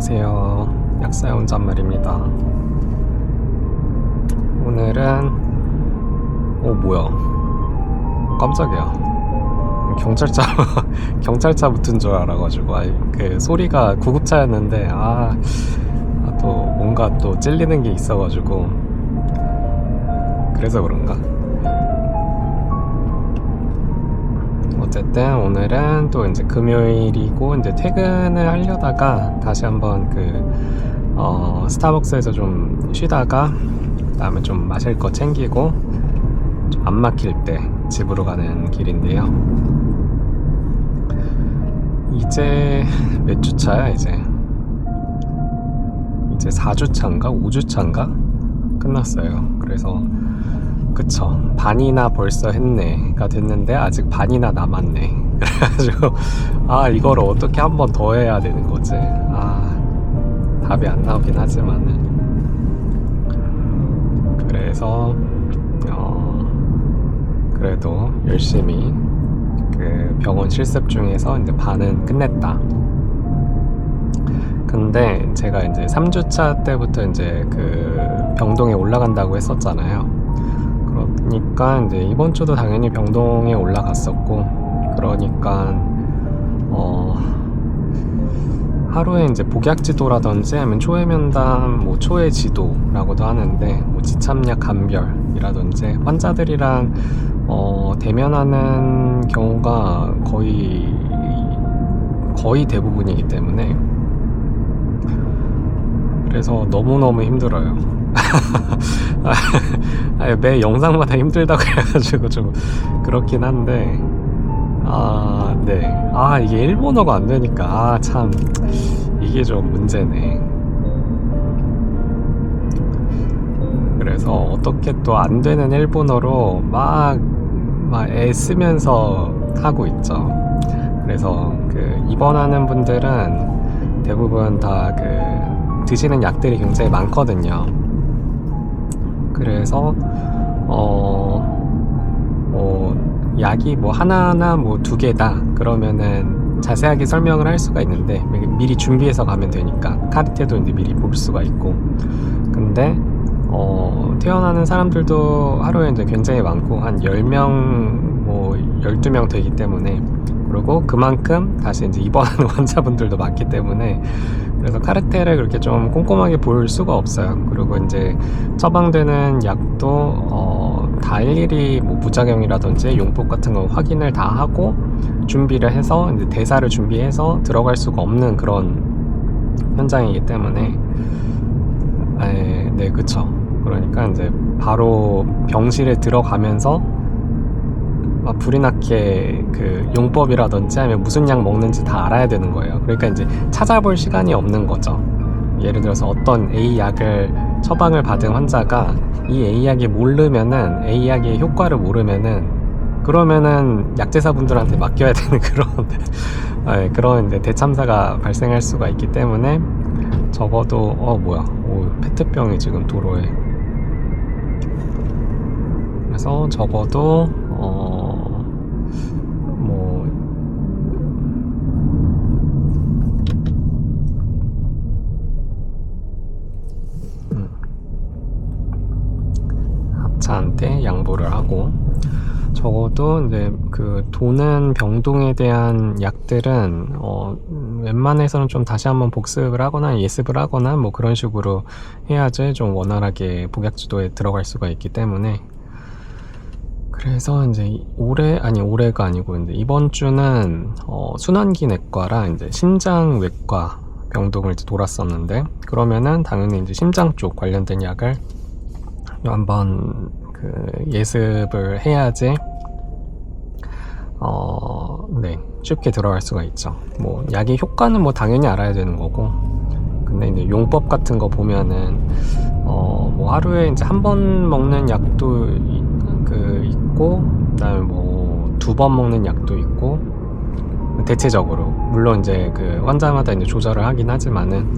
안녕하세요. 약사의 혼잣말입니다. 오늘은 뭐야, 깜짝이야. 경찰차 경찰차 붙은 줄 알아가지고 그 소리가 구급차였는데 또 뭔가 또 찔리는 게 있어가지고 그래서 그런가. 어쨌든 오늘은 또 이제 금요일이고 이제 퇴근을 하려다가 다시 한번 스타벅스에서 좀 쉬다가 그다음에 좀 마실 거 챙기고 좀 안 막힐 때 집으로 가는 길인데요. 이제 몇 주 차야? 이제 4주 차인가 5주 차인가 끝났어요. 그래서 그쵸, 반이나 벌써 했네가 됐는데 아직 반이나 남았네. 그래가지고 이거를 어떻게 한 번 더 해야 되는 거지. 답이 안 나오긴 하지만은 그래서 그래도 열심히 그 병원 실습 중에서 이제 반은 끝냈다. 근데 제가 이제 3주차 때부터 이제 그 병동에 올라간다고 했었잖아요. 그러니까 이제 이번 주도 당연히 병동에 올라갔었고, 그러니까 하루에 이제 복약지도라든지 아니면 초해면담, 뭐 초해지도라고도 하는데, 뭐 지참약 감별이라든지 환자들이랑 대면하는 경우가 거의 대부분이기 때문에 그래서 너무너무 힘들어요. 매 영상마다 힘들다고 해가지고 좀 그렇긴 한데 네. 이게 일본어가 안 되니까 참 이게 좀 문제네. 그래서 어떻게 또 안 되는 일본어로 막 애쓰면서 하고 있죠. 그래서 그 입원하는 분들은 대부분 다 드시는 약들이 굉장히 많거든요. 그래서 약이 뭐 하나나 뭐 두 개다 그러면은 자세하게 설명을 할 수가 있는데 미리 준비해서 가면 되니까 카르테도 이제 미리 볼 수가 있고. 근데 퇴원하는 사람들도 하루에 이제 굉장히 많고 한 10명 뭐 12명 되기 때문에, 그리고 그만큼 다시 이제 입원하는 환자분들도 많기 때문에 그래서 카르테를 그렇게 좀 꼼꼼하게 볼 수가 없어요. 그리고 이제 처방되는 약도 다 일일이 뭐 부작용이라든지 용법 같은 거 확인을 다 하고 준비를 해서 이제 대사를 준비해서 들어갈 수가 없는 그런 현장이기 때문에 네, 그쵸. 그러니까 이제 바로 병실에 들어가면서 불이 나게 그 용법이라든지 아니면 무슨 약 먹는지 다 알아야 되는 거예요. 그러니까 이제 찾아볼 시간이 없는 거죠. 예를 들어서 어떤 A 약을 처방을 받은 환자가 이 A 약이 모르면은, A 약의 효과를 모르면은, 그러면은 약제사분들한테 맡겨야 되는 그런 이제 대참사가 발생할 수가 있기 때문에 적어도 페트병이 지금 도로에. 그래서 적어도 합차한테 양보를 하고, 적어도 이제 그 도는 병동에 대한 약들은 웬만해서는 좀 다시 한번 복습을 하거나 예습을 하거나 뭐 그런 식으로 해야지 좀 원활하게 복약지도에 들어갈 수가 있기 때문에. 그래서 이제 올해가 아니고 이제 이번 주는 순환기내과랑 이제 심장외과 병동을 이제 돌았었는데, 그러면은 당연히 이제 심장 쪽 관련된 약을 한번 예습을 해야지 네, 쉽게 들어갈 수가 있죠. 뭐 약의 효과는 뭐 당연히 알아야 되는 거고, 근데 이제 용법 같은 거 보면은 뭐 하루에 이제 한 번 먹는 약도 있고, 그다음에 뭐 2번 먹는 약도 있고, 대체적으로 물론 이제 그 환자마다 이제 조절을 하긴 하지만은,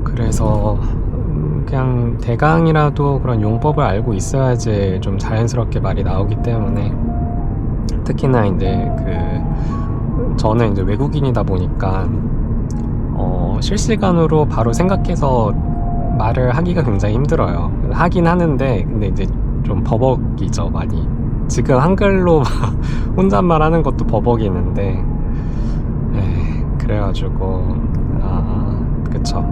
그래서 그냥 대강이라도 그런 용법을 알고 있어야지 좀 자연스럽게 말이 나오기 때문에, 특히나 이제 저는 이제 외국인이다 보니까 실시간으로 바로 생각해서 말을 하기가 굉장히 힘들어요. 하긴 하는데 근데 이제 좀 버벅이죠 많이. 지금 한글로 혼잣말 하는 것도 버벅이는데 그래가지고 그쵸.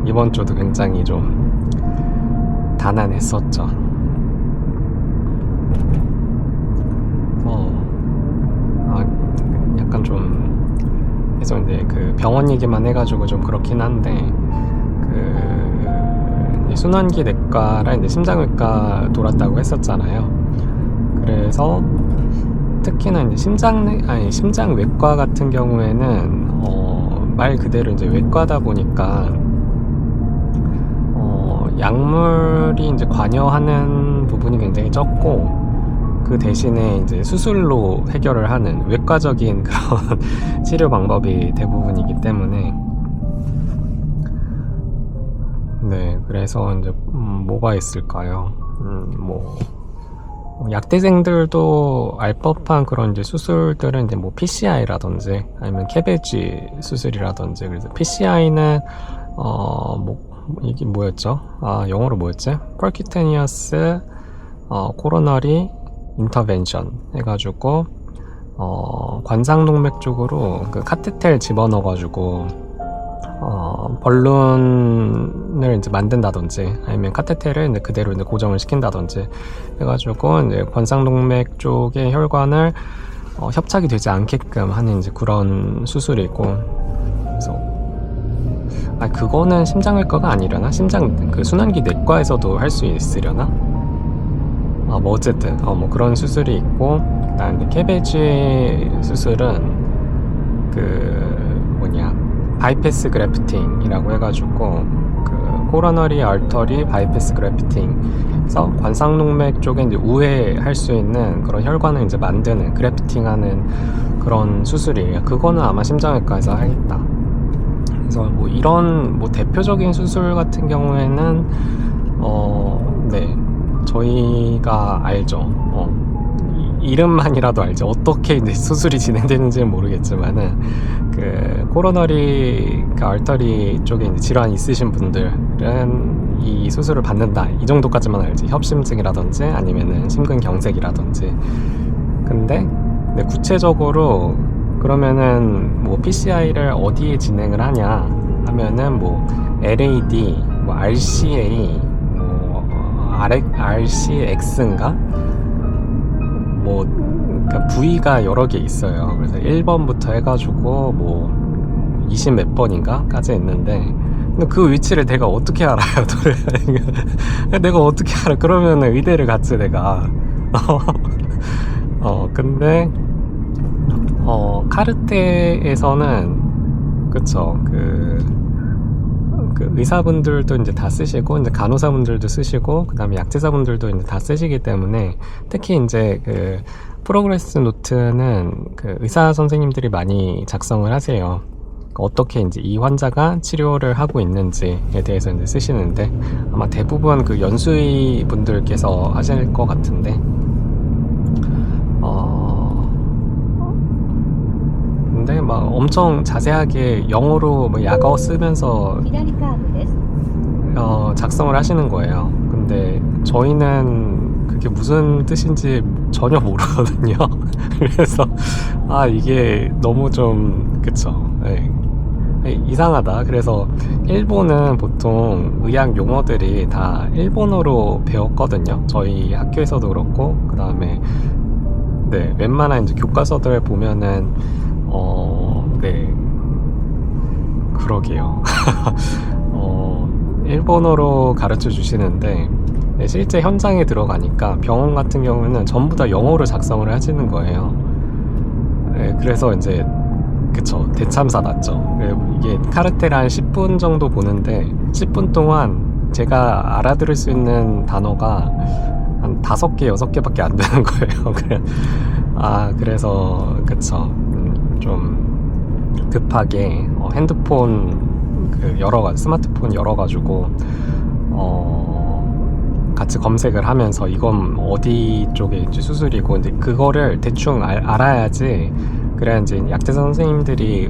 이번 주도 굉장히 좀 단안했었죠. 약간 좀 계속 이제 그 병원 얘기만 해가지고 좀 그렇긴 한데 그 순환기 내과랑 이제 심장외과 돌았다고 했었잖아요. 그래서 특히나 이제 심장외과 같은 경우에는 말 그대로 이제 외과다 보니까 약물이 이제 관여하는 부분이 굉장히 적고 그 대신에 이제 수술로 해결을 하는 외과적인 그런 치료 방법이 대부분이기 때문에 네 그래서 이제 뭐가 있을까요? 뭐 약대생들도 알 법한 그런 이제 수술들은 이제 뭐 PCI라든지 아니면 캐베지 수술이라든지 그래서 PCI는 뭐 이게 뭐였죠? 영어로 뭐였지? Percutaneous Coronary Intervention 해가지고 관상동맥 쪽으로 그 카테테를 집어넣어가지고 벌룬을 이제 만든다든지 아니면 카테테를 이제 그대로 이제 고정을 시킨다든지 해가지고 이제 관상동맥 쪽의 혈관을 협착이 되지 않게끔 하는 이제 그런 수술이고 그래서 그거는 심장외과가 아니려나? 그 순환기 내과에서도 할 수 있으려나? 뭐 어쨌든 뭐 그런 수술이 있고 그다음에 캐베지 수술은 그 뭐냐 바이패스 그래프팅이라고 해가지고 그 코로너리 알터리 바이패스 그래프팅에서 관상동맥 쪽에 이제 우회할 수 있는 그런 혈관을 이제 만드는 그래프팅하는 그런 수술이에요. 그거는 아마 심장외과에서 하겠다. 그래서 뭐 이런 뭐 대표적인 수술 같은 경우에는 네 저희가 알죠. 이름만이라도 알죠. 어떻게 이제 수술이 진행되는지는 모르겠지만은 그 코로너리 그 알터리 쪽에 이제 질환이 있으신 분들은 이 수술을 받는다 이 정도까지만 알지. 협심증이라든지 아니면은 심근경색이라든지. 근데 구체적으로 그러면은 뭐 PCI를 어디에 진행을 하냐 하면은 뭐 LAD, 뭐 RCA, 뭐 RCX인가? 뭐 그러니까 부위가 여러 개 있어요. 그래서 1번부터 해가지고 뭐 20 몇 번인가까지 있는데 근데 그 위치를 내가 어떻게 알아요? 내가 어떻게 알아? 그러면은 의대를 갔지 내가. 근데 카르테에서는 그쵸 그 의사분들도 이제 다 쓰시고 이제 간호사분들도 쓰시고 그다음에 약제사분들도 이제 다 쓰시기 때문에 특히 이제 그 프로그레스 노트는 그 의사 선생님들이 많이 작성을 하세요. 어떻게 이제 이 환자가 치료를 하고 있는지에 대해서 이제 쓰시는데 아마 대부분 그 연수의 분들께서 하실 것 같은데 근데 막 엄청 자세하게 영어로 뭐 약어 쓰면서 작성을 하시는 거예요. 근데 저희는 그게 무슨 뜻인지 전혀 모르거든요. 그래서 이게 너무 좀 그쵸. 네. 이상하다. 그래서 일본은 보통 의학 용어들이 다 일본어로 배웠거든요. 저희 학교에서도 그렇고 그 다음에 네 웬만한 이제 교과서들 보면은 네 그러게요. 일본어로 가르쳐 주시는데 네, 실제 현장에 들어가니까 병원 같은 경우는 전부 다 영어로 작성을 하시는 거예요. 네, 그래서 이제 그쵸 대참사 났죠. 이게 카르테를 한 10분 정도 보는데 10분 동안 제가 알아들을 수 있는 단어가 한 5개 6개밖에 안 되는 거예요. 그래서 그쵸 좀 급하게 핸드폰 스마트폰 열어가지고 같이 검색을 하면서 이건 어디 쪽에 수술이고 이제 그거를 대충 알아야지 그래야 이제 약제사 선생님들이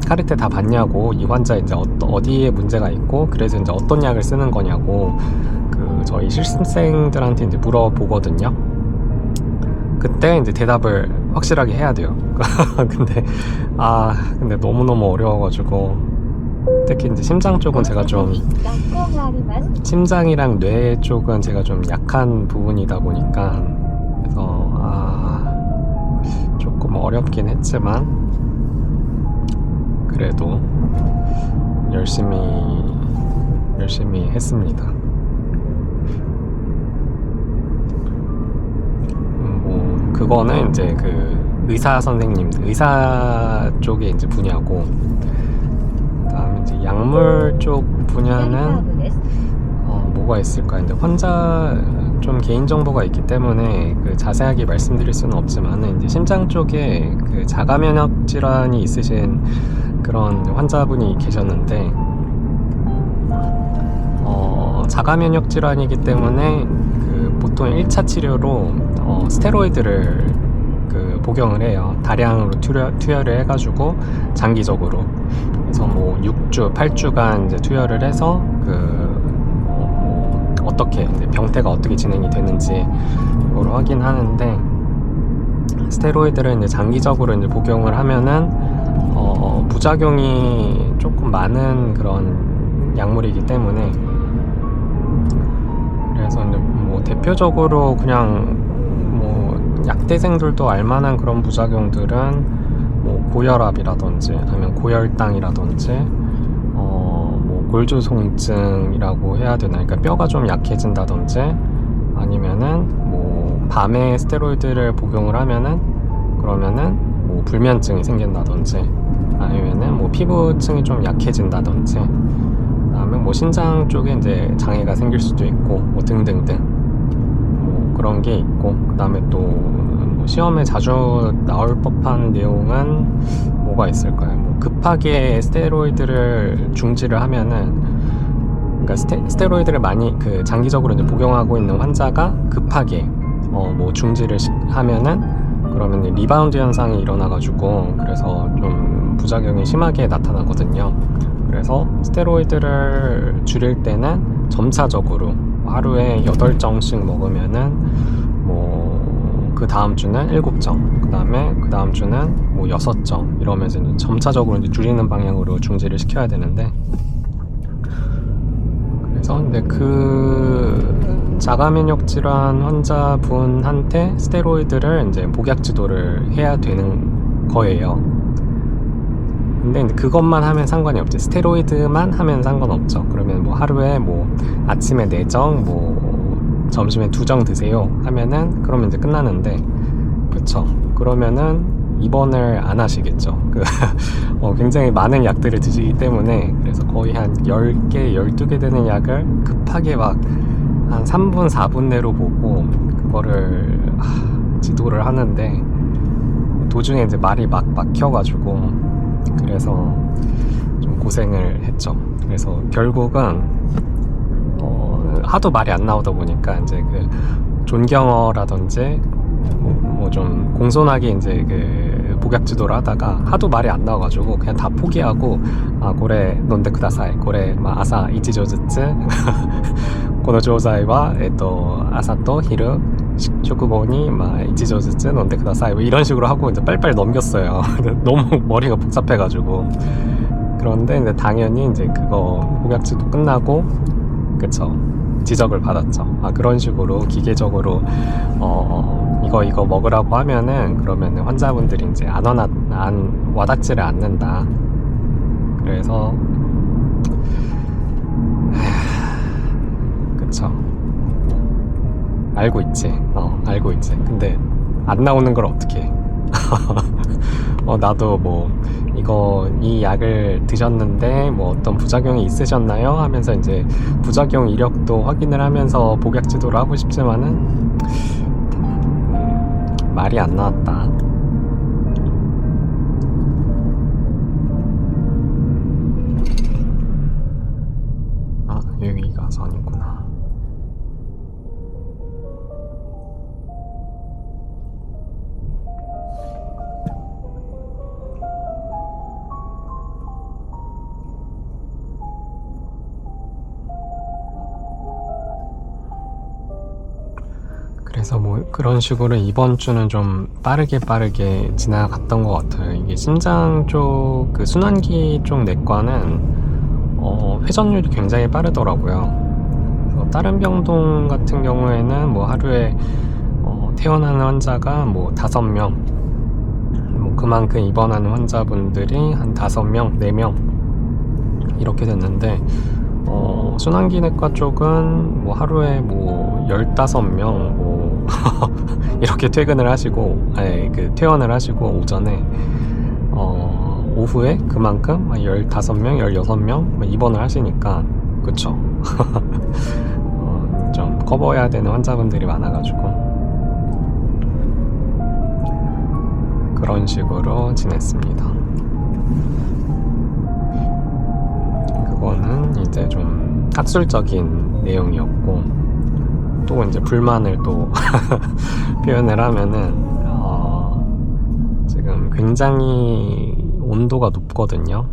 카르테 다 봤냐고, 이 환자 이제 어디에 문제가 있고 그래서 이제 어떤 약을 쓰는 거냐고 저희 실습생들한테 이제 물어보거든요. 그때 이제 대답을 확실하게 해야 돼요. 근데 너무너무 어려워가지고, 특히 이제 심장 쪽은 제가 좀, 심장이랑 뇌 쪽은 제가 좀 약한 부분이다 보니까, 그래서 조금 어렵긴 했지만 그래도 열심히 했습니다. 그거는 이제 의사 쪽의 이제 분야고, 그다음에 이제 약물 쪽 분야는 뭐가 있을까? 이제 환자 좀 개인 정보가 있기 때문에 자세하게 말씀드릴 수는 없지만, 이제 심장 쪽에 자가 면역 질환이 있으신 그런 환자분이 계셨는데, 자가 면역 질환이기 때문에 보통 1차 치료로 스테로이드를 복용을 해요. 다량으로 투여를 해가지고 장기적으로, 그래서 뭐 6주, 8주간 이제 투여를 해서 어떻게 이제 병태가 어떻게 진행이 되는지 그걸 확인하는데, 스테로이드를 이제 장기적으로 이제 복용을 하면은 부작용이 조금 많은 그런 약물이기 때문에, 그래서 이제 뭐 대표적으로 그냥 약대생들도 알만한 그런 부작용들은 뭐 고혈압이라든지 아니면 고혈당이라든지 뭐 골주송증이라고 해야 되나, 그러니까 뼈가 좀 약해진다든지, 아니면은 뭐 밤에 스테로이드를 복용을 하면은 그러면은 뭐 불면증이 생긴다든지, 아니면은 뭐 피부층이 좀 약해진다든지, 그다음에 뭐 신장 쪽에 이제 장애가 생길 수도 있고, 뭐 등등등 뭐 그런 게 있고, 그다음에 또 시험에 자주 나올 법한 내용은 뭐가 있을까요? 뭐 급하게 스테로이드를 중지를 하면은, 그러니까 스테로이드를 많이 장기적으로 이제 복용하고 있는 환자가 급하게 뭐 중지를 하면은, 그러면 리바운드 현상이 일어나가지고, 그래서 좀 부작용이 심하게 나타나거든요. 그래서 스테로이드를 줄일 때는 점차적으로 하루에 8정씩 먹으면은 그 다음 주는 7정, 그 다음 주는 뭐 6정, 이러면서 이제 점차적으로 이제 줄이는 방향으로 중지를 시켜야 되는데, 그래서 이제 자가 면역 질환 환자분한테 스테로이드를 이제 복약 지도를 해야 되는 거예요. 근데 이제 그것만 하면 상관이 없지. 스테로이드만 하면 상관없죠. 그러면 뭐 하루에 뭐 아침에 4정, 뭐 점심에 2정 드세요 하면은, 그러면 이제 끝나는데, 그쵸? 그러면은 입원을 안 하시겠죠. 굉장히 많은 약들을 드시기 때문에, 그래서 거의 한 10개, 12개 되는 약을 급하게 막 한 3분, 4분 내로 보고 그거를 지도를 하는데, 도중에 이제 말이 막 막혀가지고, 그래서 좀 고생을 했죠. 그래서 결국은 하도 말이 안 나오다 보니까 이제 존경어라든지 뭐 좀 공손하게 이제 복약 지도를 하다가 하도 말이 안 나와가지고 그냥 다 포기하고, 고래 논데 쿠다사이, 고래 아사 이치조즈츠 고노 조사이와 아사토 히르 쇼쿠고니 이치조즈츠 논데 쿠다사이, 뭐 이런 식으로 하고 이제 빨리빨리 넘겼어요. 너무 머리가 복잡해가지고. 그런데 이제 당연히 이제 그거 복약 지도 끝나고, 그쵸, 지적을 받았죠. 그런 식으로 기계적으로 이거 먹으라고 하면은, 그러면은 환자분들이 이제 안 와닿지를 않는다. 그래서 그쵸, 알고 있지. 근데 안 나오는 걸 어떡해. 나도 뭐 이 약을 드셨는데 뭐 어떤 부작용이 있으셨나요? 하면서 이제 부작용 이력도 확인을 하면서 복약 지도를 하고 싶지만은 말이 안 나왔다. 여기가 선이구나. 그래서 뭐 그런 식으로 이번 주는 좀 빠르게 지나갔던 것 같아요. 이게 심장 쪽 그 순환기 쪽 내과는 회전율이 굉장히 빠르더라고요. 그래서 다른 병동 같은 경우에는 뭐 하루에 퇴원하는 환자가 뭐 5명, 뭐 그만큼 입원하는 환자분들이 한 5명, 4명 이렇게 됐는데 순환기내과 쪽은 뭐 하루에 뭐 15명 뭐 이렇게 퇴근을 하시고 그 퇴원을 하시고 오전에 오후에 그만큼 15명, 16명 입원을 하시니까 그쵸. 좀 커버해야 되는 환자분들이 많아가지고 그런 식으로 지냈습니다. 그거는 이제 좀 학술적인 내용이었고, 또 이제 불만을 또 표현을 하면은 지금 굉장히 온도가 높거든요.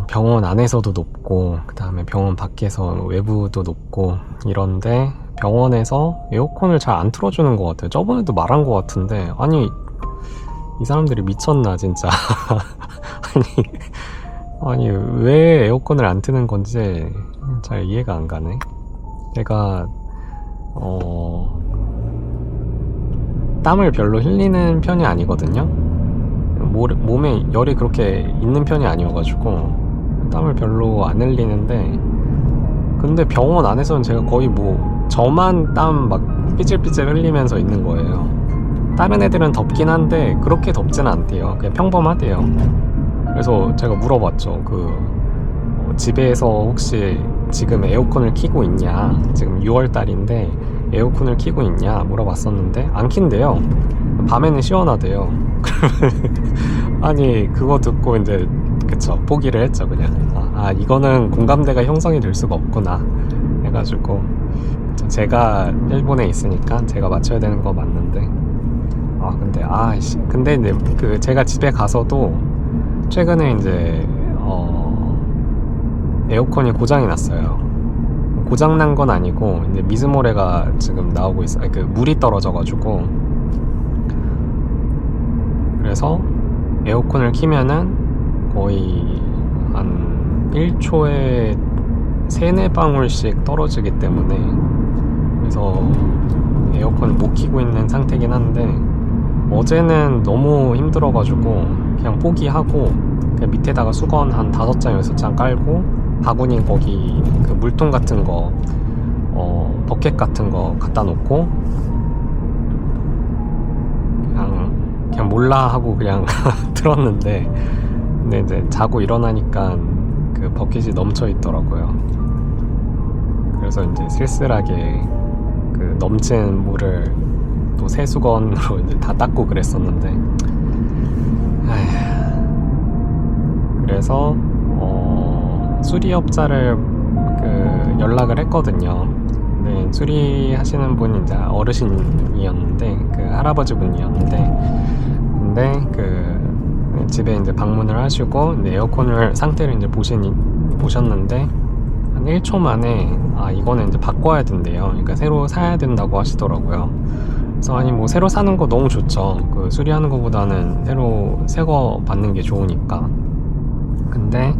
병원 안에서도 높고 그 다음에 병원 밖에서 외부도 높고 이런데 병원에서 에어컨을 잘 안 틀어주는 것 같아요. 저번에도 말한 것 같은데 아니 이 사람들이 미쳤나 진짜. 아니 왜 에어컨을 안 트는 건지 잘 이해가 안 가네. 제가 땀을 별로 흘리는 편이 아니거든요. 몸에 열이 그렇게 있는 편이 아니어가지고 땀을 별로 안 흘리는데, 근데 병원 안에서는 제가 거의 뭐 저만 땀 막 삐질삐질 흘리면서 있는 거예요. 다른 애들은 덥긴 한데 그렇게 덥진 않대요. 그냥 평범하대요. 그래서 제가 물어봤죠. 집에서 혹시 지금 에어컨을 켜고 있냐, 지금 6월 달인데 에어컨을 켜고 있냐 물어봤었는데 안 킨대요. 밤에는 시원하대요. 아니 그거 듣고 이제 그쵸 포기를 했죠. 그냥 이거는 공감대가 형성이 될 수가 없구나 해가지고 제가 일본에 있으니까 제가 맞춰야 되는 거 맞는데 근데 이제 제가 집에 가서도 최근에 이제 에어컨이 고장이 났어요. 고장 난 건 아니고 이제 미즈모래가 지금 나오고 있어요. 물이 떨어져가지고. 그래서 에어컨을 키면은 거의 한 1초에 3-4방울씩 떨어지기 때문에, 그래서 에어컨을 못 키고 있는 상태긴 한데 어제는 너무 힘들어가지고 그냥 포기하고 그냥 밑에다가 수건 한 5장 6장 깔고 바구니 거기 그 물통 같은 거 버켓 같은 거 갖다 놓고 그냥 몰라 하고 그냥 틀었는데, 근데 이제 자고 일어나니까 그 버켓이 넘쳐 있더라고요. 그래서 이제 쓸쓸하게 그 넘친 물을 또 세수건으로 이제 다 닦고 그랬었는데, 그래서 수리업자를 연락을 했거든요. 근데 수리하시는 분이 이제 어르신이었는데, 할아버지 분이었는데, 근데 집에 이제 방문을 하시고 이제 에어컨을 상태를 이제 보셨는데 한 1초 만에 이거는 이제 바꿔야 된대요. 그러니까 새로 사야 된다고 하시더라고요. 그래서 아니 뭐 새로 사는 거 너무 좋죠. 수리하는 거보다는 새 거 받는 게 좋으니까. 근데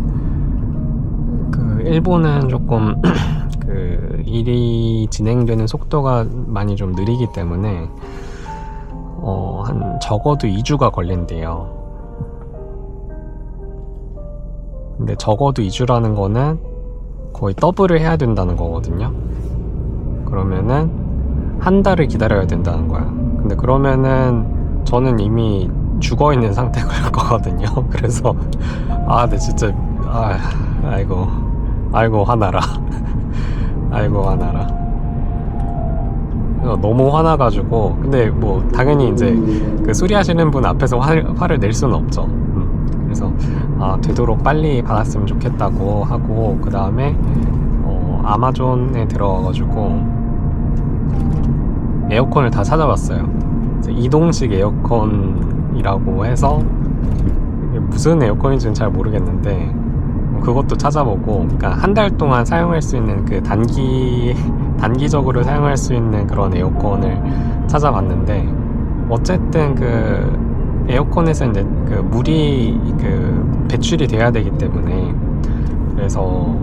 일본은 조금 일이 진행되는 속도가 많이 좀 느리기 때문에 한 적어도 2주가 걸린대요. 근데 적어도 2주라는 거는 거의 더블을 해야 된다는 거거든요. 그러면은 한 달을 기다려야 된다는 거야. 근데 그러면은 저는 이미 죽어 있는 상태가 될 거거든요. 그래서 네 진짜 아이고 화나라. 아이고 화나라. 너무 화나가지고, 근데 뭐 당연히 이제 수리하시는 분 앞에서 화를 낼 수는 없죠. 그래서 되도록 빨리 받았으면 좋겠다고 하고, 그 다음에 아마존에 들어가가지고 에어컨을 다 찾아봤어요. 이동식 에어컨이라고 해서 이게 무슨 에어컨인지는 잘 모르겠는데 그것도 찾아보고, 그러니까 한 달 동안 사용할 수 있는 그 단기적으로 사용할 수 있는 그런 에어컨을 찾아봤는데, 어쨌든 그 에어컨에서 이제 그 물이 그 배출이 돼야 되기 때문에, 그래서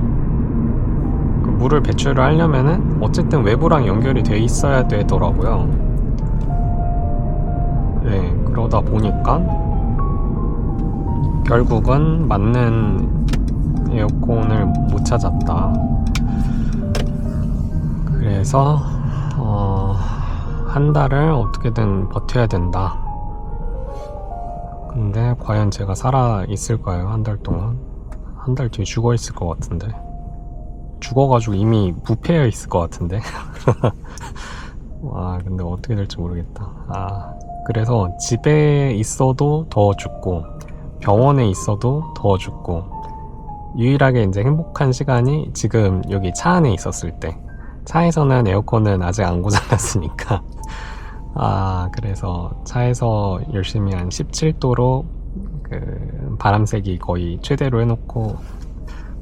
그 물을 배출을 하려면은 어쨌든 외부랑 연결이 돼 있어야 되더라고요. 네, 그러다 보니까 결국은 맞는 에어컨을 못 찾았다. 그래서 한 달을 어떻게든 버텨야 된다. 근데 과연 제가 살아 있을까요? 한 달 동안? 한 달 뒤에 죽어 있을 것 같은데. 죽어가지고 이미 부패해 있을 것 같은데. 와, 근데 어떻게 될지 모르겠다. 그래서 집에 있어도 더 죽고, 병원에 있어도 더 죽고, 유일하게 이제 행복한 시간이 지금 여기 차 안에 있었을 때. 차에서는 에어컨은 아직 안 고장났으니까. 그래서 차에서 열심히 한 17도로 그 바람색이 거의 최대로 해놓고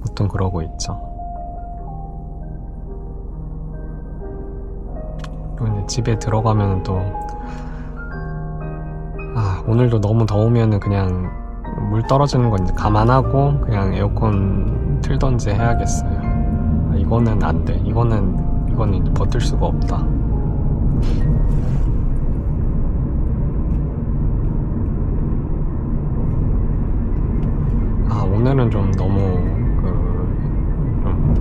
보통 그러고 있죠. 그리고 이제 집에 들어가면 또 오늘도 너무 더우면은 그냥 물 떨어지는 건 이제 감안하고 그냥 에어컨 틀던지 해야겠어요. 이거는 안 돼. 이거는 버틸 수가 없다. 오늘은 좀 너무 좀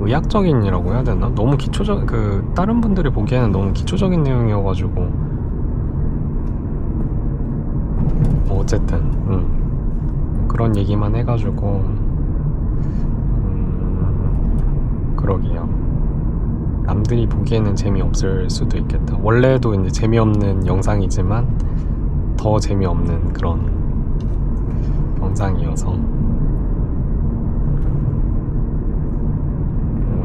의학적인이라고 해야 되나? 너무 다른 분들이 보기에는 너무 기초적인 내용이어가지고 어쨌든 그런 얘기만 해가지고 그러게요. 남들이 보기에는 재미없을 수도 있겠다. 원래도 이제 재미없는 영상이지만 더 재미없는 그런 영상이어서.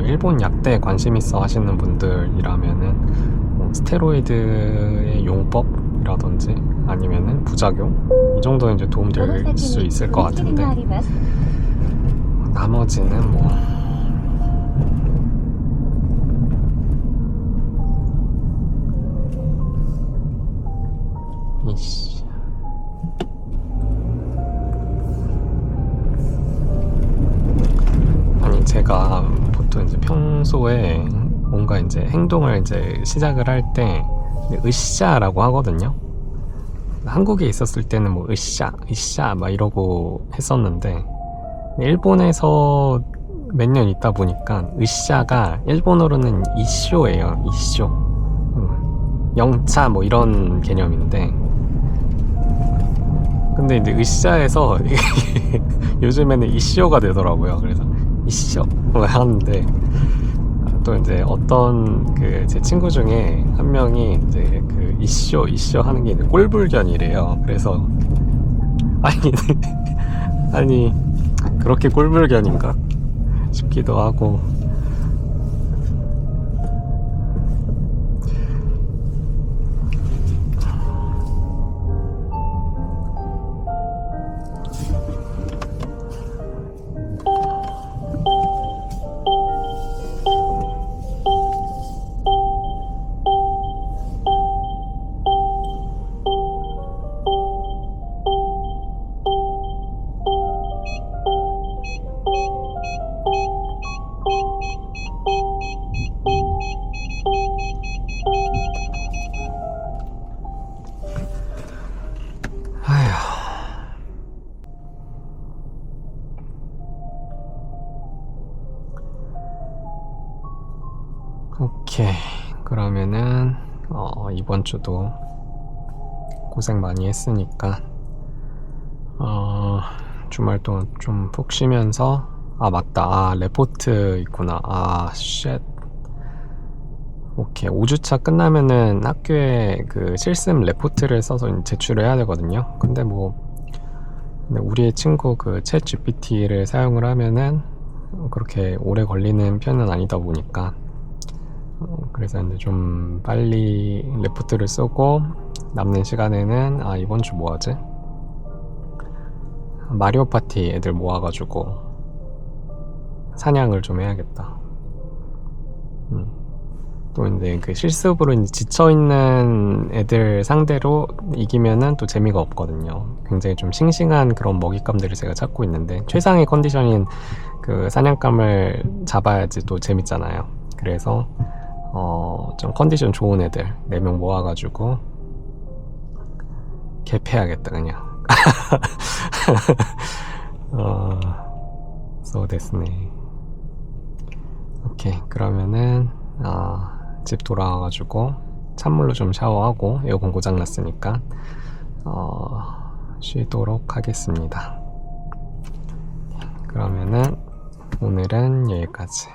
일본 약대에 관심 있어 하시는 분들이라면은 스테로이드의 용법이라든지 아니면은 부작용 이 정도는 이제 도움될 수 있을 것 같은데, 나머지는 뭐 이씨. 제가 보통 이제 평소에 뭔가 이제 행동을 이제 시작을 할 때 으쌰라고 하거든요. 한국에 있었을 때는 뭐 으쌰 막 이러고 했었는데, 일본에서 몇 년 있다 보니까 으쌰가 일본어로는 이쇼예요. 이쇼. 영차 뭐 이런 개념인데, 근데 이제 으쌰에서 요즘에는 이쇼가 되더라고요. 그래서 이쇼 하는데, 또 이제 어떤 그 제 친구 중에 한 명이 이제 그 이쇼 하는 게 꼴불견이래요. 그래서 아니 그렇게 꼴불견인가 싶기도 하고. 오케이, 그러면은 이번 주도 고생 많이 했으니까 주말 동안 좀 푹 쉬면서, 맞다, 레포트 있구나. 쉣. 오케이, 5주차 끝나면은 학교에 그 실습 레포트를 써서 제출을 해야 되거든요. 근데 우리의 친구 그 챗 GPT를 사용을 하면은 그렇게 오래 걸리는 편은 아니다 보니까, 그래서 이제 좀 빨리 레포트를 쓰고, 남는 시간에는 이번 주 뭐 하지? 마리오 파티 애들 모아가지고 사냥을 좀 해야겠다. 또 이제 그 실습으로 이제 지쳐있는 애들 상대로 이기면은 또 재미가 없거든요. 굉장히 좀 싱싱한 그런 먹잇감들을 제가 찾고 있는데, 최상의 컨디션인 그 사냥감을 잡아야지 또 재밌잖아요. 그래서 좀 컨디션 좋은 애들 4명 모아가지고 개패야겠다 그냥.そうですね. 오케이, 그러면은 집 돌아와가지고 찬물로 좀 샤워하고 에어컨 고장났으니까 쉬도록 하겠습니다. 그러면은 오늘은 여기까지.